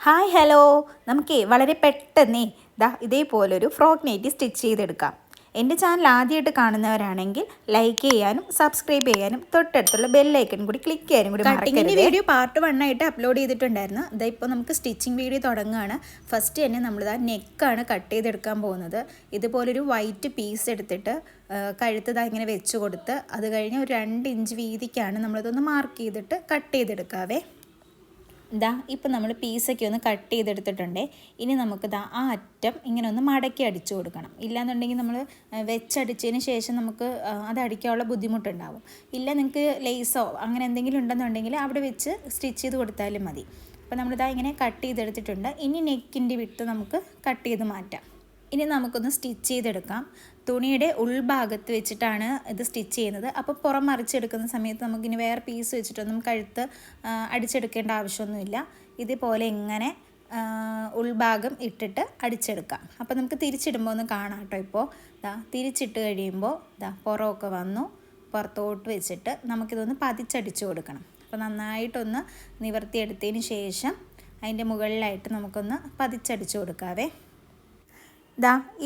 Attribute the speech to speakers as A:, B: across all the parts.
A: Hi hello, നമുക്ക് വളരെ പെട്ടെന്നേ ഇതേപോലൊരു frock nightie stitch ചെയ്തെടുക്കാം. എൻ്റെ ചാനൽ ആദ്യമായിട്ട് കാണുന്നവരാണെങ്കിൽ ലൈക്ക് ചെയ്യാനും സബ്സ്ക്രൈബ് ചെയ്യാനും തൊട്ടടുത്തുള്ള ബെല്ലൈക്കൺ കൂടി ക്ലിക്ക് ചെയ്യാനും കൂടി മറക്കരുത്. വീഡിയോ പാർട്ട് 1 ആയിട്ട് അപ്ലോഡ് ചെയ്തിട്ടുണ്ടായിരുന്നു. ഇപ്പോൾ നമുക്ക് സ്റ്റിച്ചിങ് വീഡിയോ തുടങ്ങുകയാണ്. ഫസ്റ്റ് തന്നെ നമ്മളിതാ നെക്കാണ് കട്ട് ചെയ്തെടുക്കാൻ പോകുന്നത്. ഇതുപോലൊരു വൈറ്റ് പീസ് എടുത്തിട്ട് കഴുത്തതാ ഇങ്ങനെ വെച്ച് കൊടുത്ത് അത് കഴിഞ്ഞ് ഒരു 2 ഇഞ്ച് വീതിക്കാണ് നമ്മളിതൊന്ന് മാർക്ക് ചെയ്തിട്ട് കട്ട് ചെയ്തെടുക്കാവേ. ഇപ്പം നമ്മൾ പീസൊക്കെ ഒന്ന് കട്ട് ചെയ്തെടുത്തിട്ടുണ്ട്. ഇനി നമുക്ക് ആ അറ്റം ഇങ്ങനെ ഒന്ന് മടക്കി അടിച്ചു കൊടുക്കണം. ഇല്ലാന്നുണ്ടെങ്കിൽ നമ്മൾ വെച്ചടിച്ചതിന് ശേഷം നമുക്ക് അത് അടിക്കാനുള്ള ബുദ്ധിമുട്ടുണ്ടാവും. ഇല്ല നിങ്ങൾക്ക് ലേസോ അങ്ങനെ എന്തെങ്കിലും ഉണ്ടെന്നുണ്ടെങ്കിൽ അവിടെ വെച്ച് സ്റ്റിച്ച് ചെയ്ത് കൊടുത്താലും മതി. അപ്പോൾ നമ്മളിതാ ഇങ്ങനെ കട്ട് ചെയ്തെടുത്തിട്ടുണ്ട്. ഇനി നെക്കിൻ്റെ വിട്ട് നമുക്ക് കട്ട് ചെയ്ത് മാറ്റാം. ഇനി നമുക്കൊന്ന് സ്റ്റിച്ച് ചെയ്തെടുക്കാം. തുണിയുടെ ഉൾഭാഗത്ത് വെച്ചിട്ടാണ് ഇത് സ്റ്റിച്ച് ചെയ്യുന്നത്. അപ്പോൾ പുറം മറിച്ചെടുക്കുന്ന സമയത്ത് നമുക്കിനി വേറെ പീസ് വെച്ചിട്ടൊന്നും കഴുത്ത് അടിച്ചെടുക്കേണ്ട ആവശ്യമൊന്നുമില്ല. ഇതുപോലെ ഇങ്ങനെ ഉൾഭാഗം ഇട്ടിട്ട് അടിച്ചെടുക്കാം. അപ്പോൾ നമുക്ക് തിരിച്ചിടുമ്പോൾ ഒന്ന് കാണാം കേട്ടോ. ഇപ്പോൾ തിരിച്ചിട്ട് കഴിയുമ്പോൾ പുറമൊക്കെ വന്നു പുറത്തോട്ട് വെച്ചിട്ട് നമുക്കിതൊന്ന് പതിച്ചടിച്ചു കൊടുക്കണം. അപ്പോൾ നന്നായിട്ടൊന്ന് നിവർത്തിയെടുത്തതിന് ശേഷം അതിൻ്റെ മുകളിലായിട്ട് നമുക്കൊന്ന് പതിച്ചടിച്ചു കൊടുക്കാവേ.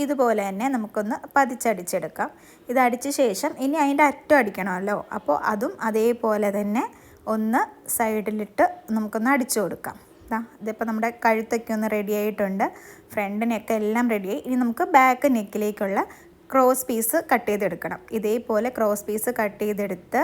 A: ഇതുപോലെ തന്നെ നമുക്കൊന്ന് പതിച്ചടിച്ചെടുക്കാം. ഇതടിച്ച ശേഷം ഇനി അതിൻ്റെ അറ്റം അടിക്കണമല്ലോ. അപ്പോൾ അതും അതേപോലെ തന്നെ ഒന്ന് സൈഡിലിട്ട് നമുക്കൊന്ന് അടിച്ചു കൊടുക്കാം. ഇതിപ്പോൾ നമ്മുടെ കഴുത്തൊക്കെ ഒന്ന് റെഡി ആയിട്ടുണ്ട്. ഫ്രണ്ട് നെക്ക് എല്ലാം റെഡിയായി. ഇനി നമുക്ക് ബാക്ക് നെക്കിലേക്കുള്ള ക്രോസ് പീസ് കട്ട് ചെയ്തെടുക്കണം. ഇതേപോലെ ക്രോസ് പീസ് കട്ട് ചെയ്തെടുത്ത്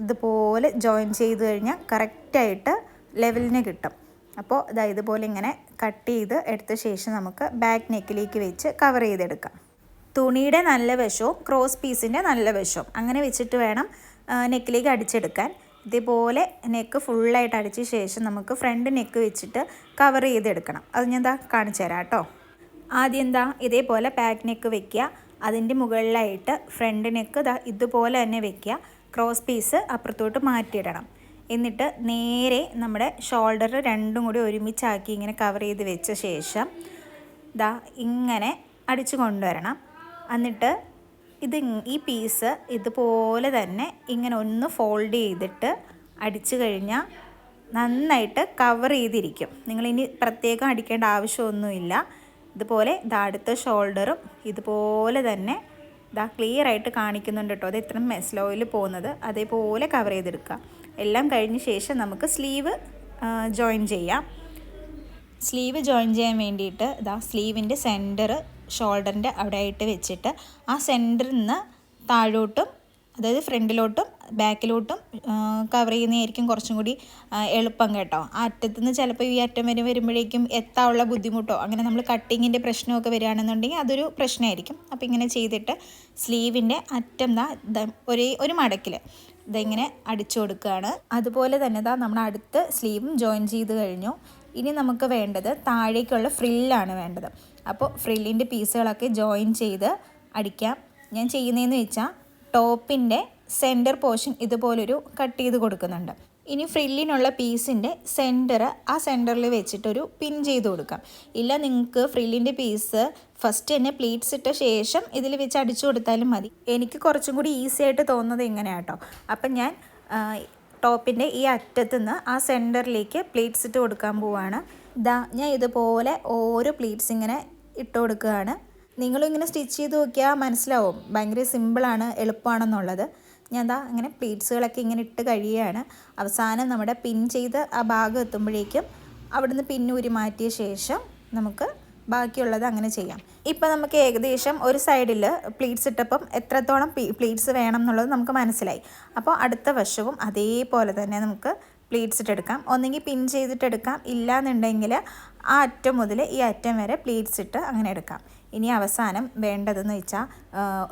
A: ഇതുപോലെ ജോയിൻ ചെയ്ത് കഴിഞ്ഞാൽ കറക്റ്റായിട്ട് ലെവലിന് കിട്ടും. അപ്പോൾ ഇതുപോലെ ഇങ്ങനെ കട്ട് ചെയ്ത് എടുത്ത ശേഷം നമുക്ക് ബാക്ക് നെക്കിലേക്ക് വെച്ച് കവർ ചെയ്തെടുക്കാം. തുണിയുടെ നല്ല വശവും ക്രോസ് പീസിൻ്റെ നല്ല വശവും അങ്ങനെ വെച്ചിട്ട് വേണം നെക്കിലേക്ക് അടിച്ചെടുക്കാൻ. ഇതേപോലെ നെക്ക് ഫുള്ളായിട്ട് അടിച്ച ശേഷം നമുക്ക് ഫ്രണ്ട് നെക്ക് വെച്ചിട്ട് കവർ ചെയ്തെടുക്കണം. അത് ഞാൻ കാണിച്ചു തരാം കേട്ടോ. ആദ്യം ഇതേപോലെ ബാക്ക് നെക്ക് വെക്കുക. അതിൻ്റെ മുകളിലായിട്ട് ഫ്രണ്ട് നെക്ക് ഇതുപോലെ തന്നെ വെക്കുക. ക്രോസ് പീസ് അപ്പുറത്തോട്ട് മാറ്റിയിടണം. എന്നിട്ട് നേരെ നമ്മുടെ ഷോൾഡർ രണ്ടും കൂടി ഒരുമിച്ചാക്കി ഇങ്ങനെ കവർ ചെയ്ത് വെച്ച ശേഷം ഇങ്ങനെ അടിച്ചു കൊണ്ടുവരണം. എന്നിട്ട് ഈ പീസ് ഇതുപോലെ തന്നെ ഇങ്ങനെ ഒന്ന് ഫോൾഡ് ചെയ്തിട്ട് അടിച്ചു കഴിഞ്ഞാൽ നന്നായിട്ട് കവർ ചെയ്തിരിക്കും. നിങ്ങളിനി പ്രത്യേകം അടിക്കേണ്ട ആവശ്യമൊന്നുമില്ല. ഇതുപോലെ അടുത്ത ഷോൾഡറും ഇതുപോലെ തന്നെ ക്ലിയർ ആയിട്ട് കാണിക്കുന്നുണ്ട് കേട്ടോ. അത് ഇത്ര സ്ലോയിൽ പോകുന്നത് അതേപോലെ കവർ ചെയ്തെടുക്കുക. എല്ലാം കഴിഞ്ഞ ശേഷം നമുക്ക് സ്ലീവ് ജോയിൻ ചെയ്യാം. സ്ലീവ് ജോയിൻ ചെയ്യാൻ വേണ്ടിയിട്ട് സ്ലീവിൻ്റെ സെൻറ്റർ ഷോൾഡറിൻ്റെ അവിടെ ആയിട്ട് വെച്ചിട്ട് ആ സെൻറ്ററിൽ നിന്ന് താഴോട്ടും അതായത് ഫ്രണ്ടിലോട്ടും ബാക്കിലോട്ടും കവർ ചെയ്യുന്നതായിരിക്കും കുറച്ചും കൂടി എളുപ്പം കേട്ടോ. ആ അറ്റത്തുനിന്ന് ചിലപ്പോൾ ഈ അറ്റം വരെ വരുമ്പോഴേക്കും എത്താനുള്ള ബുദ്ധിമുട്ടോ അങ്ങനെ നമ്മൾ കട്ടിങ്ങിൻ്റെ പ്രശ്നമൊക്കെ വരികയാണെന്നുണ്ടെങ്കിൽ അതൊരു പ്രശ്നമായിരിക്കും. അപ്പോൾ ഇങ്ങനെ ചെയ്തിട്ട് സ്ലീവിൻ്റെ അറ്റം ഒരു മടക്കിൽ ഇങ്ങനെ അടിച്ചു കൊടുക്കുകയാണ്. അതുപോലെ തന്നെ നമ്മൾ അടുത്ത സ്ലീവും ജോയിൻ ചെയ്ത് കഴിഞ്ഞു. ഇനി നമുക്ക് വേണ്ടത് താഴേക്കുള്ള ഫ്രില്ലാണ് വേണ്ടത്. അപ്പോൾ ഫ്രില്ലിൻ്റെ പീസുകളൊക്കെ ജോയിൻ ചെയ്ത് അടിക്കാം. ഞാൻ ചെയ്യുന്നതെന്ന് വെച്ചാൽ ടോപ്പിൻ്റെ സെൻറ്റർ പോർഷൻ ഇതുപോലൊരു കട്ട് ചെയ്ത് കൊടുക്കുന്നുണ്ട്. ഇനി ഫ്രില്ലിനുള്ള പീസിൻ്റെ സെൻറ്റർ ആ സെൻറ്ററിൽ വെച്ചിട്ടൊരു പിൻ ചെയ്ത് കൊടുക്കാം. ഇല്ല നിങ്ങൾക്ക് ഫ്രില്ലിൻ്റെ പീസ് ഫസ്റ്റ് തന്നെ പ്ലീറ്റ്സ് ഇട്ട ശേഷം ഇതിൽ വെച്ച് അടിച്ചു കൊടുത്താലും മതി. എനിക്ക് കുറച്ചും കൂടി ഈസി ആയിട്ട് തോന്നുന്നത് ഇങ്ങനെയാണ് കേട്ടോ. അപ്പം ഞാൻ ടോപ്പിൻ്റെ ഈ അറ്റത്തുനിന്ന് ആ സെൻറ്ററിലേക്ക് പ്ലീറ്റ്സ് ഇട്ട് കൊടുക്കാൻ പോവാണ്. ഞാൻ ഇതുപോലെ ഓരോ പ്ലീറ്റ്സ് ഇങ്ങനെ ഇട്ട് കൊടുക്കുകയാണ്. നിങ്ങളും ഇങ്ങനെ സ്റ്റിച്ച് ചെയ്ത് നോക്കിയാൽ മനസ്സിലാവും ഭയങ്കര സിമ്പിളാണ്, എളുപ്പമാണെന്നുള്ളത്. ഞാൻ ഇങ്ങനെ പ്ലീറ്റ്സുകളൊക്കെ ഇങ്ങനെ ഇട്ട് കഴിയുകയാണ്. അവസാനം നമ്മുടെ പിൻ ചെയ്ത് ആ ഭാഗം എത്തുമ്പോഴേക്കും അവിടുന്ന് പിന്നൂരി മാറ്റിയ ശേഷം നമുക്ക് ബാക്കിയുള്ളത് അങ്ങനെ ചെയ്യാം. ഇപ്പം നമുക്ക് ഏകദേശം ഒരു സൈഡിൽ പ്ലീറ്റ്സ് ഇട്ടപ്പം എത്രത്തോളം പ്ലീറ്റ്സ് വേണം എന്നുള്ളത് നമുക്ക് മനസ്സിലായി. അപ്പോൾ അടുത്ത വശവും അതേപോലെ തന്നെ നമുക്ക് പ്ലീറ്റ്സ് ഇട്ടെടുക്കാം. ഒന്നെങ്കിൽ പിൻ ചെയ്തിട്ടെടുക്കാം, ഇല്ലയെന്നുണ്ടെങ്കിൽ ആ അറ്റം മുതൽ ഈ അറ്റം വരെ പ്ലീറ്റ്സ് ഇട്ട് അങ്ങനെ എടുക്കാം. ഇനി അവസാനം വേണ്ടതെന്ന് വെച്ചാൽ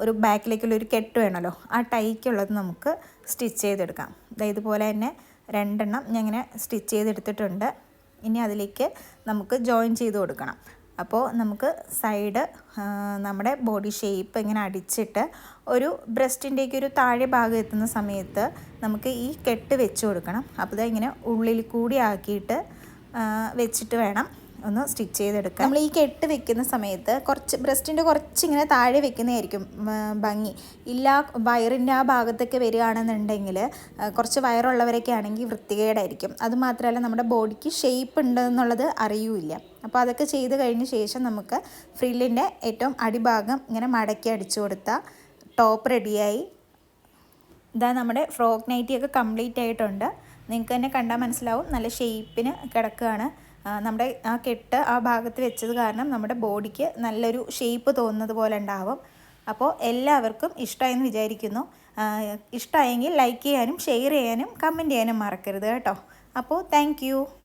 A: ഒരു ബാക്കിലേക്കുള്ളൊരു കെട്ട് വേണമല്ലോ. ആ ടൈക്കുള്ളത് നമുക്ക് സ്റ്റിച്ച് ചെയ്തെടുക്കാം. ഇതുപോലെ തന്നെ 2 എണ്ണം ഞാൻ ഇങ്ങനെ സ്റ്റിച്ച് ചെയ്തെടുത്തിട്ടുണ്ട്. ഇനി അതിലേക്ക് നമുക്ക് ജോയിൻ ചെയ്ത് കൊടുക്കണം. അപ്പോൾ നമുക്ക് സൈഡ് നമ്മുടെ ബോഡി ഷേപ്പ് ഇങ്ങനെ അടിച്ചിട്ട് ഒരു ബ്രസ്റ്റിൻ്റെയൊക്കെ ഒരു താഴെ ഭാഗം എത്തുന്ന സമയത്ത് നമുക്ക് ഈ കെട്ട് വെച്ച് കൊടുക്കണം. അപ്പോൾ ഇങ്ങനെ ഉള്ളിൽ കൂടി ആക്കിയിട്ട് വെച്ചിട്ട് വേണം ഒന്ന് സ്റ്റിച്ച് ചെയ്തെടുക്കാം. നമ്മൾ ഈ കെട്ട് വെക്കുന്ന സമയത്ത് ബ്രസ്റ്റിൻ്റെ കുറച്ചിങ്ങനെ താഴെ വെക്കുന്നതായിരിക്കും ഭംഗി. ഇല്ല വയറിൻ്റെ ആ ഭാഗത്തൊക്കെ വരികയാണെന്നുണ്ടെങ്കിൽ കുറച്ച് വയറുള്ളവരൊക്കെ ആണെങ്കിൽ വൃത്തികേടായിരിക്കും. അതുമാത്രമല്ല നമ്മുടെ ബോഡിക്ക് ഷേപ്പ് ഉണ്ടെന്നുള്ളത് അറിയൂല. അപ്പോൾ അതൊക്കെ ചെയ്ത് കഴിഞ്ഞ ശേഷം നമുക്ക് ഫ്രില്ലിൻ്റെ ഏറ്റവും അടിഭാഗം ഇങ്ങനെ മടക്കി അടിച്ചു കൊടുത്താൽ ടോപ്പ് റെഡിയായി. ഇതാ നമ്മുടെ ഫ്രോക്ക് നൈറ്റിയൊക്കെ കംപ്ലീറ്റ് ആയിട്ടുണ്ട്. നിങ്ങൾക്ക് തന്നെ കണ്ടാൽ മനസ്സിലാവും നല്ല ഷേപ്പിന് കിടക്കുകയാണ്. നമ്മുടെ ആ കെട്ട് ആ ഭാഗത്ത് വെച്ചത് കാരണം നമ്മുടെ ബോഡിക്ക് നല്ലൊരു ഷേപ്പ് തോന്നുന്നത് പോലെ ഉണ്ടാവും. അപ്പോൾ എല്ലാവർക്കും ഇഷ്ടമായെന്ന് വിചാരിക്കുന്നു. ഇഷ്ടമായെങ്കിൽ ലൈക്ക് ചെയ്യാനും ഷെയർ ചെയ്യാനും കമൻറ്റ് ചെയ്യാനും മറക്കരുത് കേട്ടോ. അപ്പോൾ താങ്ക്